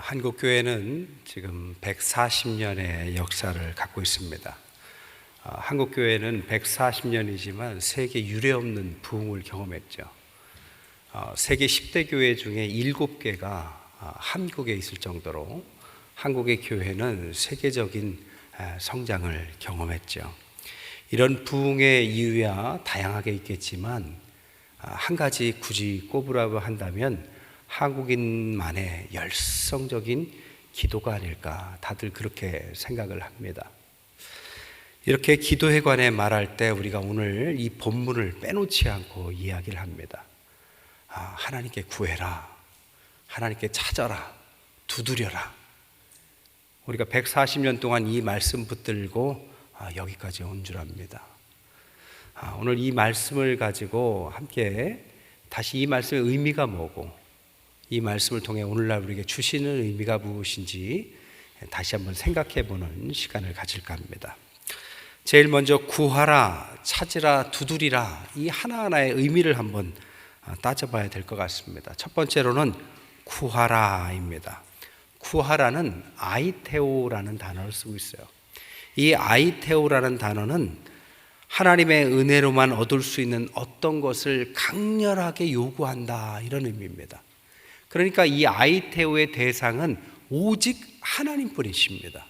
한국교회는 지금 140년의 역사를 갖고 있습니다. 한국교회는 140년이지만 세계 유례없는 부흥을 경험했죠. 세계 10대 교회 중에 7개가 한국에 있을 정도로 한국의 교회는 세계적인 성장을 경험했죠. 이런 부흥의 이유야 다양하게 있겠지만 한 가지 굳이 꼽으라고 한다면 한국인만의 열성적인 기도가 아닐까, 다들 그렇게 생각을 합니다. 이렇게 기도에 관해 말할 때 우리가 오늘 이 본문을 빼놓지 않고 이야기를 합니다. 하나님께 구해라, 하나님께 찾아라, 두드려라. 우리가 140년 동안 이 말씀 붙들고 여기까지 온 줄 압니다. 오늘 이 말씀을 가지고 함께 다시 이 말씀의 의미가 뭐고, 이 말씀을 통해 오늘날 우리에게 주시는 의미가 무엇인지 다시 한번 생각해 보는 시간을 가질까 합니다. 제일 먼저 구하라, 찾으라, 두드리라, 이 하나하나의 의미를 한번 따져봐야 될 것 같습니다. 첫 번째로는 구하라입니다. 구하라는 아이테오라는 단어를 쓰고 있어요. 이 아이테오라는 단어는 하나님의 은혜로만 얻을 수 있는 어떤 것을 강렬하게 요구한다, 이런 의미입니다. 그러니까 이 아이테오의 대상은 오직 하나님뿐이십니다.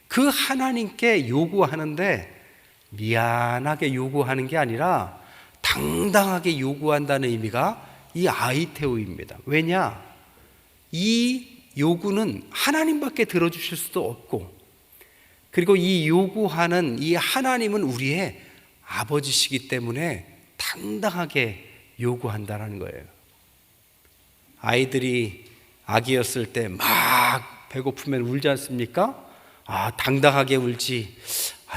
그 하나님께 요구하는데 미안하게 요구하는 게 아니라 당당하게 요구한다는 의미가 이 아이테오입니다. 왜냐? 이 요구는 하나님밖에 들어주실 수도 없고, 그리고 이 요구하는 이 하나님은 우리의 아버지시기 때문에 당당하게 요구한다는 거예요. 아이들이 아기였을 때 막 배고프면 울지 않습니까? 당당하게 울지.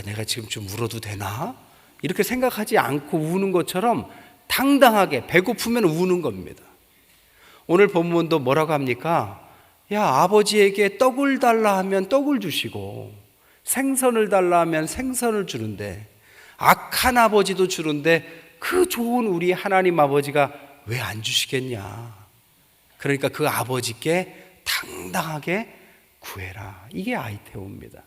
내가 지금 좀 울어도 되나? 이렇게 생각하지 않고 우는 것처럼 당당하게 배고프면 우는 겁니다. 오늘 본문도 뭐라고 합니까? 아버지에게 떡을 달라 하면 떡을 주시고, 생선을 달라 하면 생선을 주는데, 악한 아버지도 주는데 그 좋은 우리 하나님 아버지가 왜 안 주시겠냐? 그러니까 그 아버지께 당당하게 구해라. 이게 아이테오입니다.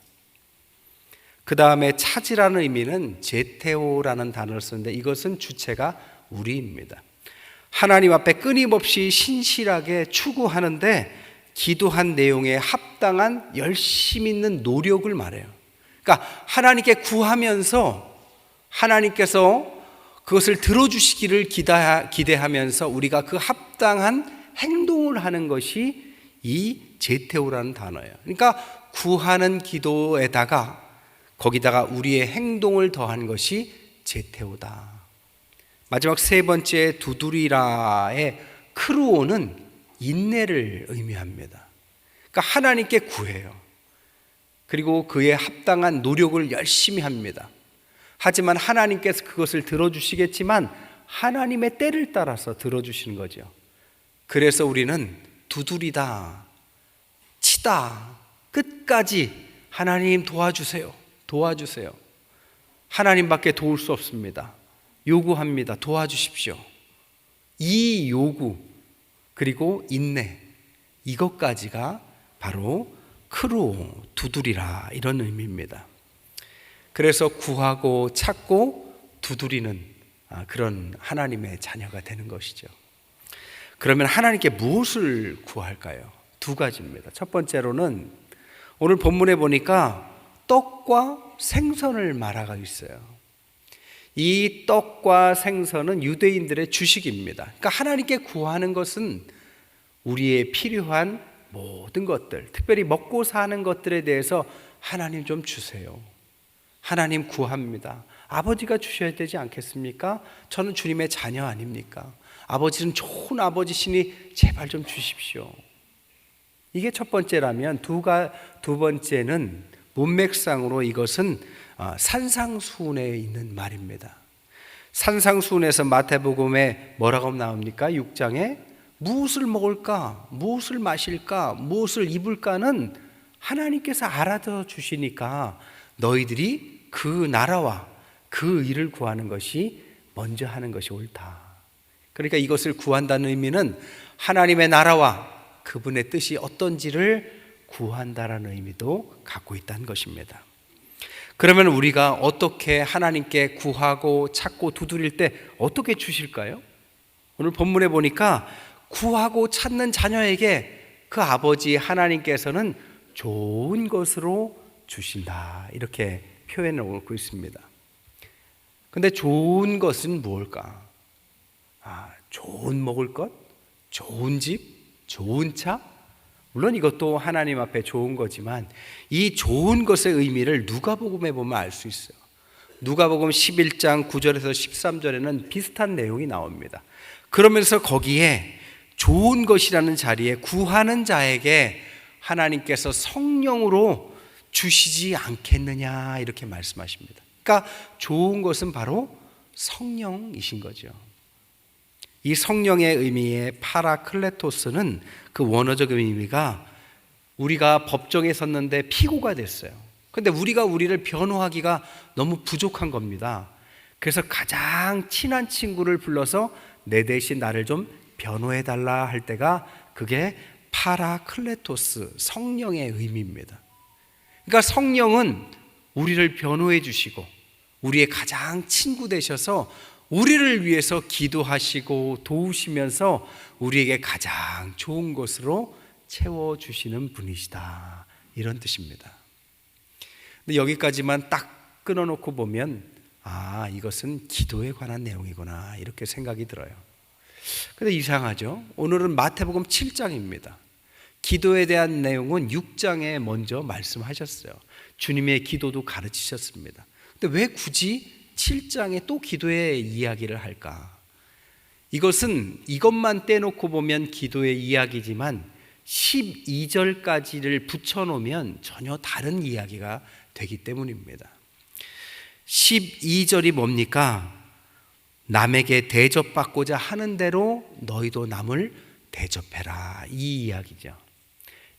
그 다음에 찾으라는 의미는 제테오라는 단어를 쓰는데, 이것은 주체가 우리입니다. 하나님 앞에 끊임없이 신실하게 추구하는데 기도한 내용에 합당한 열심 있는 노력을 말해요. 그러니까 하나님께 구하면서 하나님께서 그것을 들어주시기를 기대하면서 우리가 그 합당한 행동을 하는 것이 이 제테오라는 단어예요. 그러니까 구하는 기도에다가 거기다가 우리의 행동을 더한 것이 제테오다. 마지막 세 번째 두드리라의 크루오는 인내를 의미합니다. 그러니까 하나님께 구해요. 그리고 그에 합당한 노력을 열심히 합니다. 하지만 하나님께서 그것을 들어주시겠지만 하나님의 때를 따라서 들어주시는 거죠. 그래서 우리는 두드리다, 치다, 끝까지 하나님 도와주세요, 도와주세요. 하나님밖에 도울 수 없습니다. 요구합니다. 도와주십시오. 이 요구, 그리고 인내, 이것까지가 바로 크루, 두드리라, 이런 의미입니다. 그래서 구하고 찾고 두드리는 그런 하나님의 자녀가 되는 것이죠. 그러면 하나님께 무엇을 구할까요? 두 가지입니다. 첫 번째로는 오늘 본문에 보니까 떡과 생선을 말하고 있어요. 이 떡과 생선은 유대인들의 주식입니다. 그러니까 하나님께 구하는 것은 우리의 필요한 모든 것들, 특별히 먹고 사는 것들에 대해서 하나님 좀 주세요. 하나님 구합니다. 아버지가 주셔야 되지 않겠습니까? 저는 주님의 자녀 아닙니까? 아버지는 좋은 아버지시니 제발 좀 주십시오. 이게 첫 번째라면 두 번째는 문맥상으로 이것은 산상수훈에 있는 말입니다. 산상수훈에서 마태복음에 뭐라고 나옵니까? 6장에 무엇을 먹을까? 무엇을 마실까? 무엇을 입을까는 하나님께서 알아들어 주시니까 너희들이 그 나라와 그 일을 구하는 것이 먼저 하는 것이 옳다. 그러니까 이것을 구한다는 의미는 하나님의 나라와 그분의 뜻이 어떤지를 구한다라는 의미도 갖고 있다는 것입니다. 그러면 우리가 어떻게 하나님께 구하고 찾고 두드릴 때 어떻게 주실까요? 오늘 본문에 보니까 구하고 찾는 자녀에게 그 아버지 하나님께서는 좋은 것으로 주신다, 이렇게 표현을 하고 있습니다. 근데 좋은 것은 무엇일까? 좋은 먹을 것, 좋은 집, 좋은 차? 물론 이것도 하나님 앞에 좋은 거지만 이 좋은 것의 의미를 누가복음에 보면 알 수 있어요. 누가복음 11장 9절에서 13절에는 비슷한 내용이 나옵니다. 그러면서 거기에 좋은 것이라는 자리에 구하는 자에게 하나님께서 성령으로 주시지 않겠느냐, 이렇게 말씀하십니다. 그러니까 좋은 것은 바로 성령이신 거죠. 이 성령의 의미의 파라클레토스는 그 원어적 의미가 우리가 법정에 섰는데 피고가 됐어요. 근데 우리가 우리를 변호하기가 너무 부족한 겁니다. 그래서 가장 친한 친구를 불러서 내 대신 나를 좀 변호해달라 할 때가 그게 파라클레토스, 성령의 의미입니다. 그러니까 성령은 우리를 변호해 주시고 우리의 가장 친구 되셔서 우리를 위해서 기도하시고 도우시면서 우리에게 가장 좋은 것으로 채워주시는 분이시다, 이런 뜻입니다. 근데 여기까지만 딱 끊어놓고 보면 이것은 기도에 관한 내용이구나, 이렇게 생각이 들어요. 근데 이상하죠? 오늘은 마태복음 7장입니다. 기도에 대한 내용은 6장에 먼저 말씀하셨어요. 주님의 기도도 가르치셨습니다. 근데 왜 굳이 7장에 또 기도의 이야기를 할까? 이것만 떼놓고 보면 기도의 이야기지만 12절까지를 붙여놓으면 전혀 다른 이야기가 되기 때문입니다. 12절이 뭡니까? 남에게 대접받고자 하는 대로 너희도 남을 대접해라, 이 이야기죠.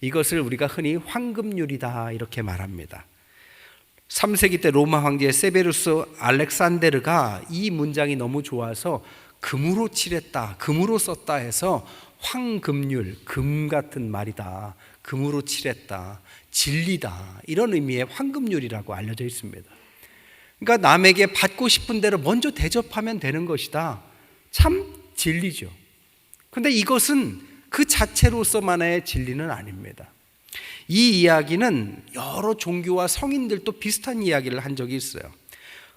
이것을 우리가 흔히 황금률이다, 이렇게 말합니다. 3세기 때 로마 황제 세베루스 알렉산데르가 이 문장이 너무 좋아서 금으로 칠했다, 금으로 썼다 해서 황금률, 금 같은 말이다, 금으로 칠했다, 진리다, 이런 의미의 황금률이라고 알려져 있습니다. 그러니까 남에게 받고 싶은 대로 먼저 대접하면 되는 것이다. 참 진리죠. 그런데 이것은 그 자체로서만의 진리는 아닙니다. 이 이야기는 여러 종교와 성인들도 비슷한 이야기를 한 적이 있어요.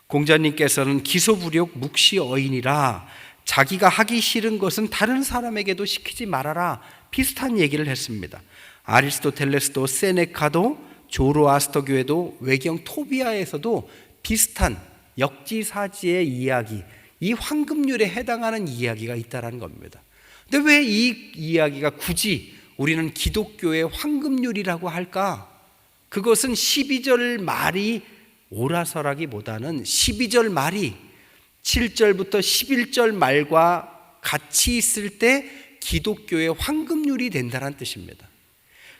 공자님께서는 기소부력 묵시어인이라, 자기가 하기 싫은 것은 다른 사람에게도 시키지 말아라, 비슷한 얘기를 했습니다. 아리스토텔레스도, 세네카도, 조로아스터교에도, 외경 토비아에서도 비슷한 역지사지의 이야기, 이 황금률에 해당하는 이야기가 있다는 겁니다. 근데 왜 이 이야기가 굳이 우리는 기독교의 황금률이라고 할까? 그것은 12절 말이 오라서라기보다는 12절 말이 7절부터 11절 말과 같이 있을 때 기독교의 황금률이 된다는 뜻입니다.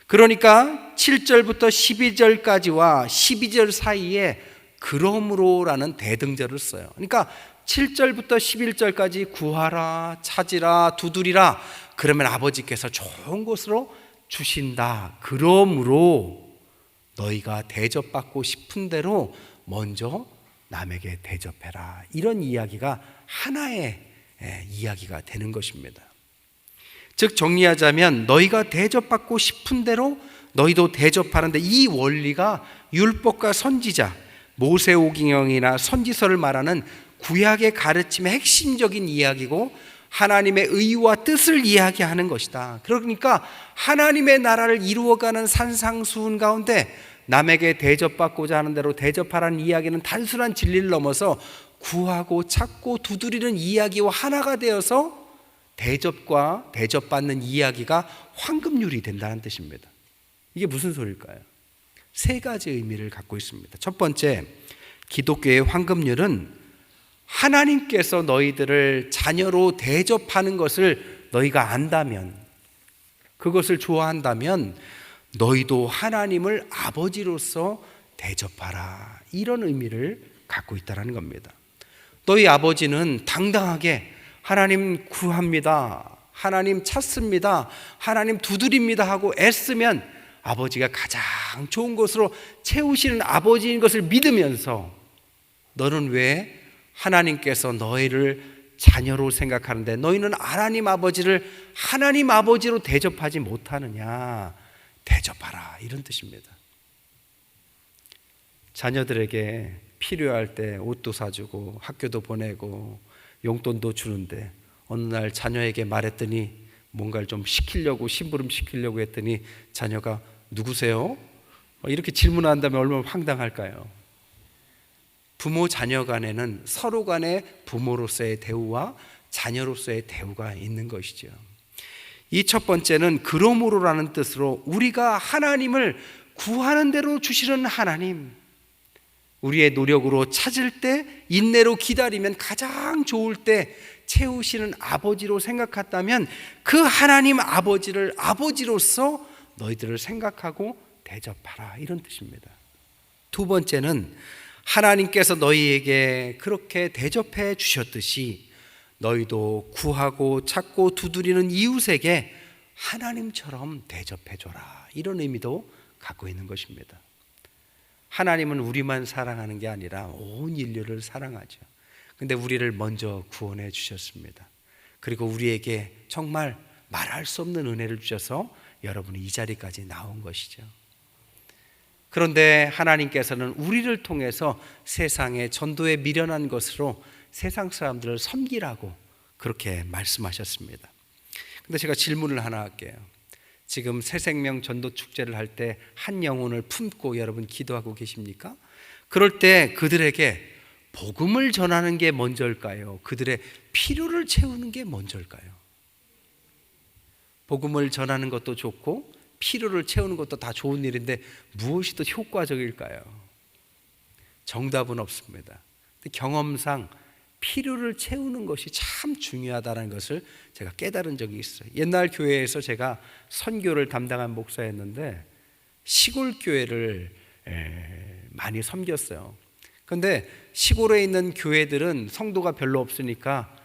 그러니까 7절부터 12절까지와 12절 사이에 그러므로라는 대등절을 써요. 그러니까 7절부터 11절까지 구하라, 찾으라, 두드리라, 그러면 아버지께서 좋은 것으로 주신다. 그러므로 너희가 대접받고 싶은 대로 먼저 남에게 대접해라, 이런 이야기가 하나의 이야기가 되는 것입니다. 즉 정리하자면 너희가 대접받고 싶은 대로 너희도 대접하는데, 이 원리가 율법과 선지자, 모세오경이나 선지서를 말하는 구약의 가르침의 핵심적인 이야기고 하나님의 의와 뜻을 이야기하는 것이다. 그러니까 하나님의 나라를 이루어가는 산상수훈 가운데 남에게 대접받고자 하는 대로 대접하라는 이야기는 단순한 진리를 넘어서 구하고 찾고 두드리는 이야기와 하나가 되어서 대접과 대접받는 이야기가 황금률이 된다는 뜻입니다. 이게 무슨 소리일까요? 세 가지 의미를 갖고 있습니다. 첫 번째, 기독교의 황금률은 하나님께서 너희들을 자녀로 대접하는 것을 너희가 안다면, 그것을 좋아한다면 너희도 하나님을 아버지로서 대접하라, 이런 의미를 갖고 있다는 겁니다. 너희 아버지는 당당하게 하나님 구합니다, 하나님 찾습니다, 하나님 두드립니다 하고 애쓰면 아버지가 가장 좋은 것으로 채우시는 아버지인 것을 믿으면서 너는 왜 하나님께서 너희를 자녀로 생각하는데 너희는 하나님 아버지를 하나님 아버지로 대접하지 못하느냐? 대접하라, 이런 뜻입니다. 자녀들에게 필요할 때 옷도 사주고 학교도 보내고 용돈도 주는데 어느 날 자녀에게 말했더니 뭔가를 좀 시키려고 심부름 시키려고 했더니 자녀가 누구세요? 이렇게 질문한다면 얼마나 황당할까요? 부모 자녀 간에는 서로 간의 부모로서의 대우와 자녀로서의 대우가 있는 것이죠. 이 첫 번째는 그러므로라는 뜻으로 우리가 하나님을 구하는 대로 주시는 하나님, 우리의 노력으로 찾을 때 인내로 기다리면 가장 좋을 때 채우시는 아버지로 생각했다면 그 하나님 아버지를 아버지로서 너희들을 생각하고 대접하라, 이런 뜻입니다. 두 번째는 하나님께서 너희에게 그렇게 대접해 주셨듯이 너희도 구하고 찾고 두드리는 이웃에게 하나님처럼 대접해 줘라, 이런 의미도 갖고 있는 것입니다. 하나님은 우리만 사랑하는 게 아니라 온 인류를 사랑하죠. 근데 우리를 먼저 구원해 주셨습니다. 그리고 우리에게 정말 말할 수 없는 은혜를 주셔서 여러분이 이 자리까지 나온 것이죠. 그런데 하나님께서는 우리를 통해서 세상에 전도에 미련한 것으로 세상 사람들을 섬기라고 그렇게 말씀하셨습니다. 근데 제가 질문을 하나 할게요. 지금 새생명 전도 축제를 할 때 한 영혼을 품고 여러분 기도하고 계십니까? 그럴 때 그들에게 복음을 전하는 게 먼저일까요? 그들의 필요를 채우는 게 먼저일까요? 복음을 전하는 것도 좋고 필요를 채우는 것도 다 좋은 일인데 무엇이 더 효과적일까요? 정답은 없습니다. 경험상 필요를 채우는 것이 참 중요하다는 것을 제가 깨달은 적이 있어요. 옛날 교회에서 제가 선교를 담당한 목사였는데 시골 교회를 많이 섬겼어요. 그런데 시골에 있는 교회들은 성도가 별로 없으니까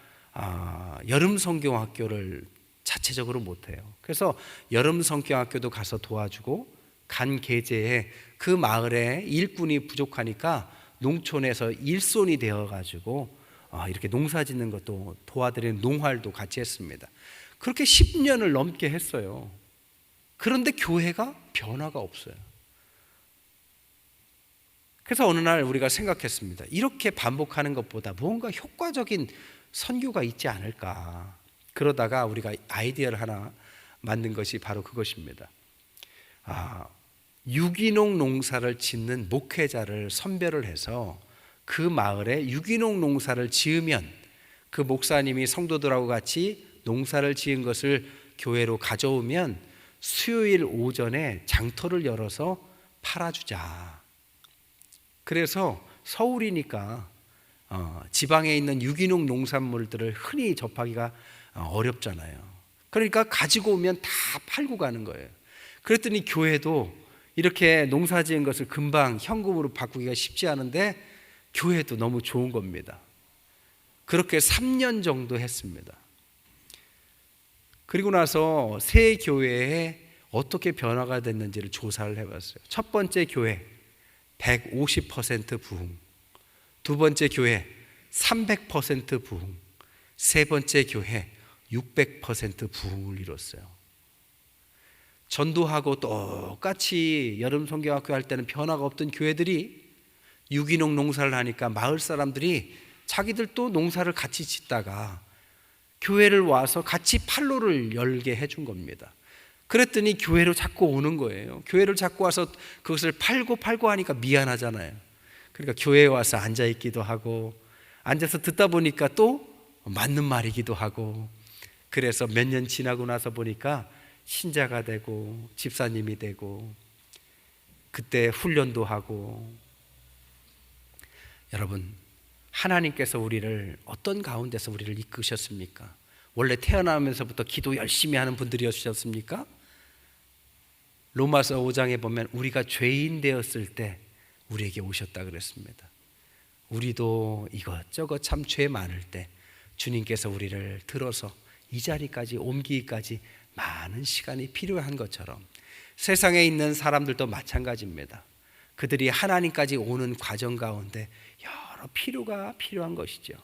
여름 성경학교를 자체적으로 못해요. 그래서 여름 성경학교도 가서 도와주고 간 계제에 그 마을에 일꾼이 부족하니까 농촌에서 일손이 되어가지고 이렇게 농사 짓는 것도 도와드리는 농활도 같이 했습니다. 그렇게 10년을 넘게 했어요. 그런데 교회가 변화가 없어요. 그래서 어느 날 우리가 생각했습니다. 이렇게 반복하는 것보다 뭔가 효과적인 선교가 있지 않을까. 그러다가 우리가 아이디어를 하나 만든 것이 바로 그것입니다. 유기농 농사를 짓는 목회자를 선별을 해서 그 마을에 유기농 농사를 지으면 그 목사님이 성도들하고 같이 농사를 지은 것을 교회로 가져오면 수요일 오전에 장터를 열어서 팔아주자. 그래서 서울이니까 지방에 있는 유기농 농산물들을 흔히 접하기가 어렵잖아요. 그러니까 가지고 오면 다 팔고 가는 거예요. 그랬더니 교회도 이렇게 농사 지은 것을 금방 현금으로 바꾸기가 쉽지 않은데 교회도 너무 좋은 겁니다. 그렇게 3년 정도 했습니다. 그리고 나서 새 교회에 어떻게 변화가 됐는지를 조사를 해봤어요. 첫 번째 교회 150% 부흥, 두 번째 교회 300% 부흥, 세 번째 교회 600% 부흥을 이뤘어요. 전도하고 똑같이 여름 성경학교 할 때는 변화가 없던 교회들이 유기농 농사를 하니까 마을 사람들이 자기들도 농사를 같이 짓다가 교회를 와서 같이 판로를 열게 해준 겁니다. 그랬더니 교회로 자꾸 오는 거예요. 교회를 자꾸 와서 그것을 팔고 하니까 미안하잖아요. 그러니까 교회에 와서 앉아있기도 하고 앉아서 듣다 보니까 또 맞는 말이기도 하고 그래서 몇 년 지나고 나서 보니까 신자가 되고 집사님이 되고 그때 훈련도 하고. 여러분, 하나님께서 우리를 어떤 가운데서 우리를 이끄셨습니까? 원래 태어나면서부터 기도 열심히 하는 분들이었습니까? 로마서 5장에 보면 우리가 죄인 되었을 때 우리에게 오셨다 그랬습니다. 우리도 이것저것 참 죄 많을 때 주님께서 우리를 들어서 이 자리까지 옮기기까지 많은 시간이 필요한 것처럼 세상에 있는 사람들도 마찬가지입니다. 그들이 하나님까지 오는 과정 가운데 여러 필요가 필요한 것이죠.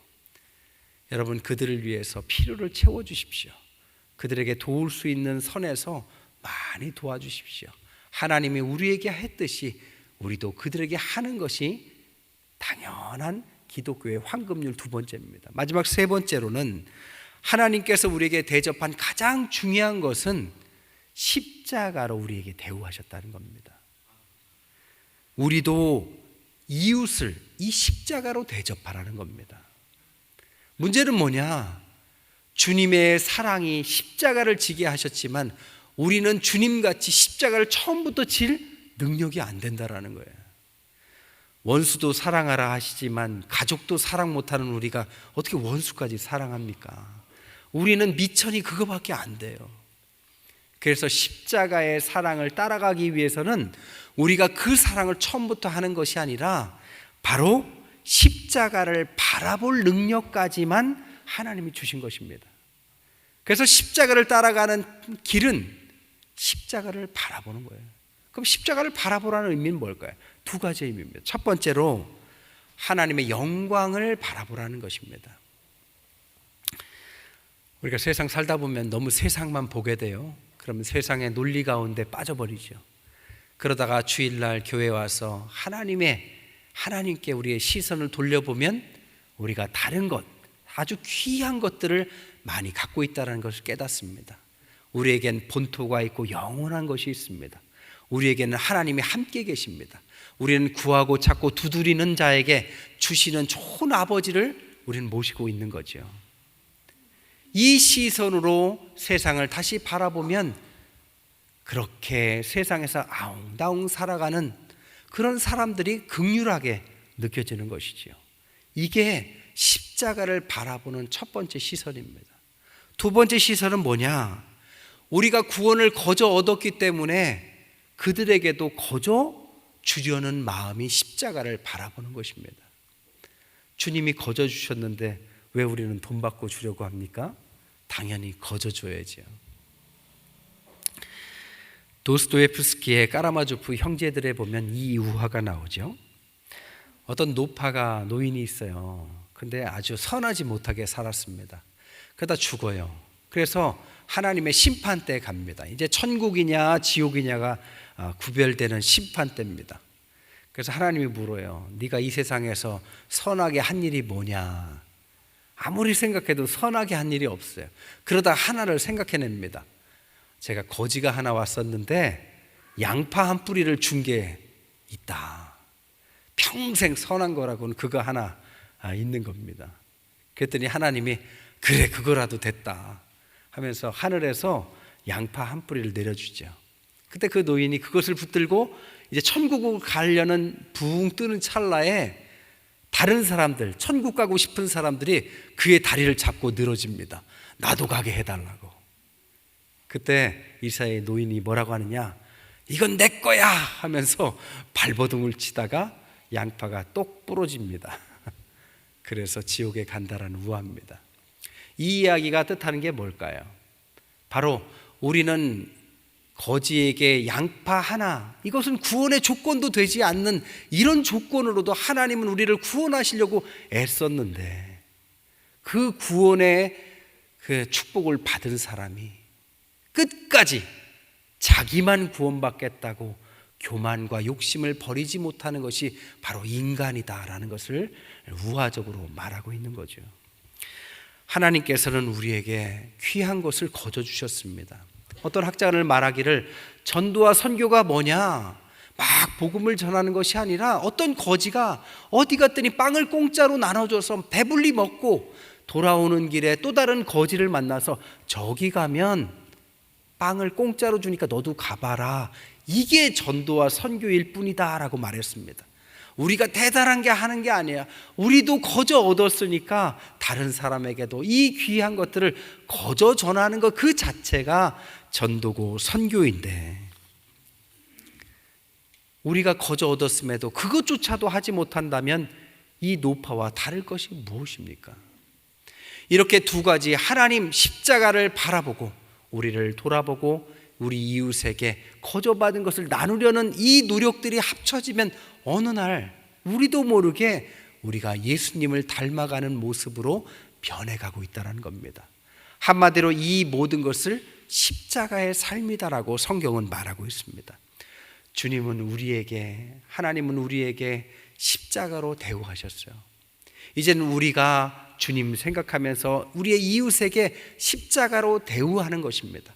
여러분, 그들을 위해서 필요를 채워주십시오. 그들에게 도울 수 있는 선에서 많이 도와주십시오. 하나님이 우리에게 했듯이 우리도 그들에게 하는 것이 당연한 기독교의 황금률 두 번째입니다. 마지막 세 번째로는 하나님께서 우리에게 대접한 가장 중요한 것은 십자가로 우리에게 대우하셨다는 겁니다. 우리도 이웃을 이 십자가로 대접하라는 겁니다. 문제는 뭐냐? 주님의 사랑이 십자가를 지게 하셨지만 우리는 주님같이 십자가를 처음부터 질 능력이 안 된다라는 거예요. 원수도 사랑하라 하시지만 가족도 사랑 못하는 우리가 어떻게 원수까지 사랑합니까? 우리는 미천이 그거밖에 안 돼요. 그래서 십자가의 사랑을 따라가기 위해서는 우리가 그 사랑을 처음부터 하는 것이 아니라 바로 십자가를 바라볼 능력까지만 하나님이 주신 것입니다. 그래서 십자가를 따라가는 길은 십자가를 바라보는 거예요. 그럼 십자가를 바라보라는 의미는 뭘까요? 두 가지 의미입니다. 첫 번째로 하나님의 영광을 바라보라는 것입니다. 우리가 세상 살다 보면 너무 세상만 보게 돼요. 그러면 세상의 논리 가운데 빠져버리죠. 그러다가 주일날 교회 와서 하나님께 우리의 시선을 돌려보면 우리가 다른 것, 아주 귀한 것들을 많이 갖고 있다는 것을 깨닫습니다. 우리에겐 본토가 있고 영원한 것이 있습니다. 우리에게는 하나님이 함께 계십니다. 우리는 구하고 찾고 두드리는 자에게 주시는 좋은 아버지를 우리는 모시고 있는 거죠. 이 시선으로 세상을 다시 바라보면 그렇게 세상에서 아웅다웅 살아가는 그런 사람들이 긍휼하게 느껴지는 것이지요. 이게 십자가를 바라보는 첫 번째 시선입니다. 두 번째 시선은 뭐냐? 우리가 구원을 거저 얻었기 때문에 그들에게도 거저 주려는 마음이 십자가를 바라보는 것입니다. 주님이 거저 주셨는데 왜 우리는 돈 받고 주려고 합니까? 당연히 거저 줘야죠. 도스토옙스키의 까라마조프 형제들에 보면 이 우화가 나오죠. 어떤 노인이 있어요. 근데 아주 선하지 못하게 살았습니다. 그러다 죽어요. 그래서 하나님의 심판대에 갑니다. 이제 천국이냐 지옥이냐가 구별되는 심판대입니다. 그래서 하나님이 물어요. 네가 이 세상에서 선하게 한 일이 뭐냐? 아무리 생각해도 선하게 한 일이 없어요. 그러다 하나를 생각해냅니다. 제가 거지가 하나 왔었는데 양파 한 뿌리를 준 게 있다. 평생 선한 거라고는 그거 하나 있는 겁니다. 그랬더니 하나님이 그래 그거라도 됐다 하면서 하늘에서 양파 한 뿌리를 내려주죠. 그때 그 노인이 그것을 붙들고 이제 천국을 가려는 붕 뜨는 찰나에 다른 사람들, 천국 가고 싶은 사람들이 그의 다리를 잡고 늘어집니다. 나도 가게 해달라고. 그때 이사의 노인이 뭐라고 하느냐? 이건 내 거야 하면서 발버둥을 치다가 양파가 똑 부러집니다. 그래서 지옥에 간다라는 우화입니다. 이 이야기가 뜻하는 게 뭘까요? 바로 우리는 거지에게 양파 하나, 이것은 구원의 조건도 되지 않는 이런 조건으로도 하나님은 우리를 구원하시려고 애썼는데 그 구원의 그 축복을 받은 사람이 끝까지 자기만 구원받겠다고 교만과 욕심을 버리지 못하는 것이 바로 인간이다라는 것을 우화적으로 말하고 있는 거죠. 하나님께서는 우리에게 귀한 것을 거저 주셨습니다. 어떤 학자는 말하기를 전도와 선교가 뭐냐? 막 복음을 전하는 것이 아니라 어떤 거지가 어디 갔더니 빵을 공짜로 나눠줘서 배불리 먹고 돌아오는 길에 또 다른 거지를 만나서 저기 가면 빵을 공짜로 주니까 너도 가봐라. 이게 전도와 선교일 뿐이다 라고 말했습니다. 우리가 대단한 게 하는 게 아니야. 우리도 거저 얻었으니까 다른 사람에게도 이 귀한 것들을 거저 전하는 것 그 자체가 전도고 선교인데 우리가 거저 얻었음에도 그것조차도 하지 못한다면 이 노파와 다를 것이 무엇입니까? 이렇게 두 가지 하나님 십자가를 바라보고 우리를 돌아보고 우리 이웃에게 거저받은 것을 나누려는 이 노력들이 합쳐지면 어느 날 우리도 모르게 우리가 예수님을 닮아가는 모습으로 변해가고 있다는 겁니다. 한마디로 이 모든 것을 십자가의 삶이다라고 성경은 말하고 있습니다. 주님은 우리에게, 하나님은 우리에게 십자가로 대우하셨어요. 이제는 우리가 주님 생각하면서 우리의 이웃에게 십자가로 대우하는 것입니다.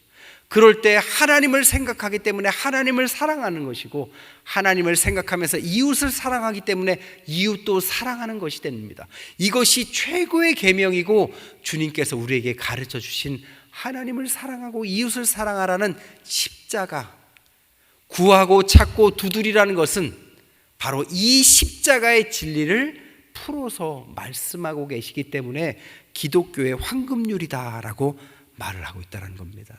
그럴 때 하나님을 생각하기 때문에 하나님을 사랑하는 것이고, 하나님을 생각하면서 이웃을 사랑하기 때문에 이웃도 사랑하는 것이 됩니다. 이것이 최고의 계명이고 주님께서 우리에게 가르쳐 주신 하나님을 사랑하고 이웃을 사랑하라는 십자가, 구하고 찾고 두드리라는 것은 바로 이 십자가의 진리를 풀어서 말씀하고 계시기 때문에 기독교의 황금률이다라고 말을 하고 있다는 겁니다.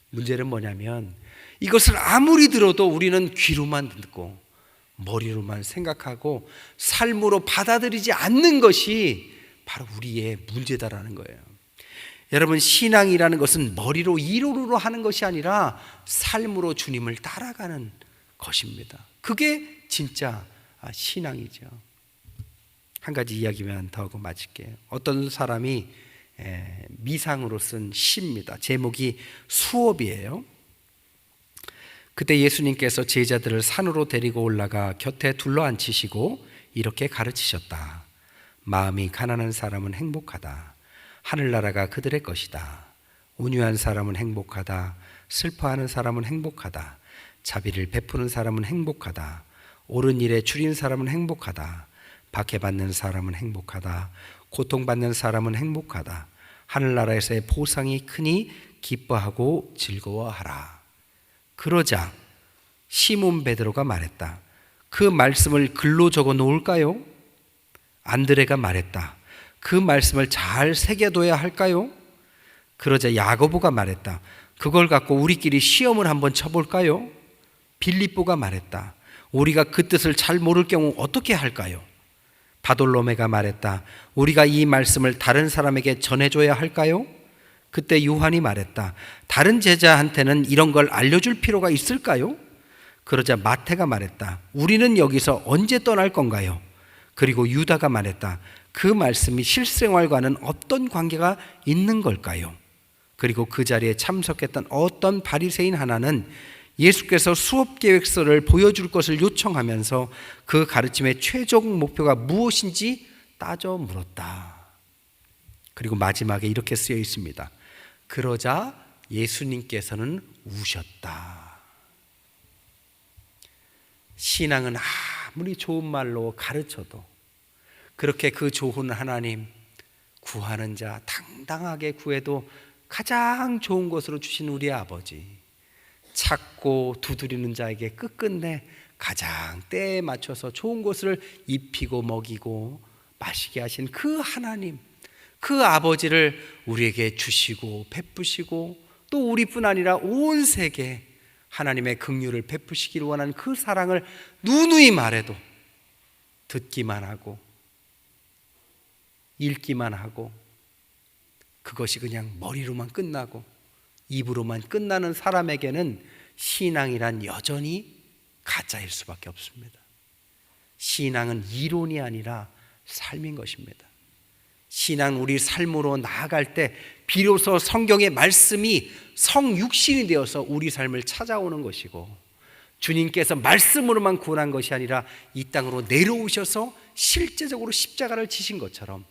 문제는 뭐냐면 이것을 아무리 들어도 우리는 귀로만 듣고 머리로만 생각하고 삶으로 받아들이지 않는 것이 바로 우리의 문제다라는 거예요. 여러분, 신앙이라는 것은 머리로 이론으로 하는 것이 아니라 삶으로 주님을 따라가는 것입니다. 그게 진짜 신앙이죠. 한 가지 이야기만 더 하고 마칠게요. 어떤 사람이 미상으로 쓴 시입니다. 제목이 수업이에요. 그때 예수님께서 제자들을 산으로 데리고 올라가 곁에 둘러앉히시고 이렇게 가르치셨다. 마음이 가난한 사람은 행복하다. 하늘나라가 그들의 것이다. 온유한 사람은 행복하다. 슬퍼하는 사람은 행복하다. 자비를 베푸는 사람은 행복하다. 옳은 일에 줄인 사람은 행복하다. 박해받는 사람은 행복하다. 고통받는 사람은 행복하다. 하늘나라에서의 보상이 크니 기뻐하고 즐거워하라. 그러자 시몬 베드로가 말했다. 그 말씀을 글로 적어 놓을까요? 안드레가 말했다. 그 말씀을 잘 새겨둬야 할까요? 그러자 야고보가 말했다. 그걸 갖고 우리끼리 시험을 한번 쳐볼까요? 빌립보가 말했다. 우리가 그 뜻을 잘 모를 경우 어떻게 할까요? 바돌로메가 말했다. 우리가 이 말씀을 다른 사람에게 전해줘야 할까요? 그때 요한이 말했다. 다른 제자한테는 이런 걸 알려줄 필요가 있을까요? 그러자 마태가 말했다. 우리는 여기서 언제 떠날 건가요? 그리고 유다가 말했다. 그 말씀이 실생활과는 어떤 관계가 있는 걸까요? 그리고 그 자리에 참석했던 어떤 바리새인 하나는 예수께서 수업 계획서를 보여줄 것을 요청하면서 그 가르침의 최종 목표가 무엇인지 따져 물었다. 그리고 마지막에 이렇게 쓰여 있습니다. 그러자 예수님께서는 우셨다. 신앙은 아무리 좋은 말로 가르쳐도 그렇게 그 좋은 하나님, 구하는 자 당당하게 구해도 가장 좋은 것으로 주신 우리 아버지, 찾고 두드리는 자에게 끝끝내 가장 때에 맞춰서 좋은 것을 입히고 먹이고 마시게 하신 그 하나님, 그 아버지를 우리에게 주시고 베푸시고 또 우리뿐 아니라 온 세계에 하나님의 긍휼을 베푸시기를 원하는 그 사랑을 누누이 말해도 듣기만 하고 읽기만 하고 그것이 그냥 머리로만 끝나고 입으로만 끝나는 사람에게는 신앙이란 여전히 가짜일 수밖에 없습니다. 신앙은 이론이 아니라 삶인 것입니다. 신앙은 우리 삶으로 나아갈 때 비로소 성경의 말씀이 성육신이 되어서 우리 삶을 찾아오는 것이고, 주님께서 말씀으로만 구원한 것이 아니라 이 땅으로 내려오셔서 실제적으로 십자가를 지신 것처럼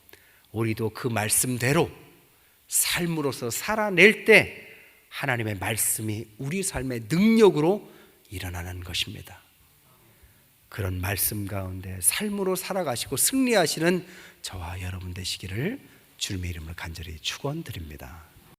우리도 그 말씀대로 삶으로서 살아낼 때 하나님의 말씀이 우리 삶의 능력으로 일어나는 것입니다. 그런 말씀 가운데 삶으로 살아가시고 승리하시는 저와 여러분 되시기를 주님의 이름으로 간절히 축원드립니다.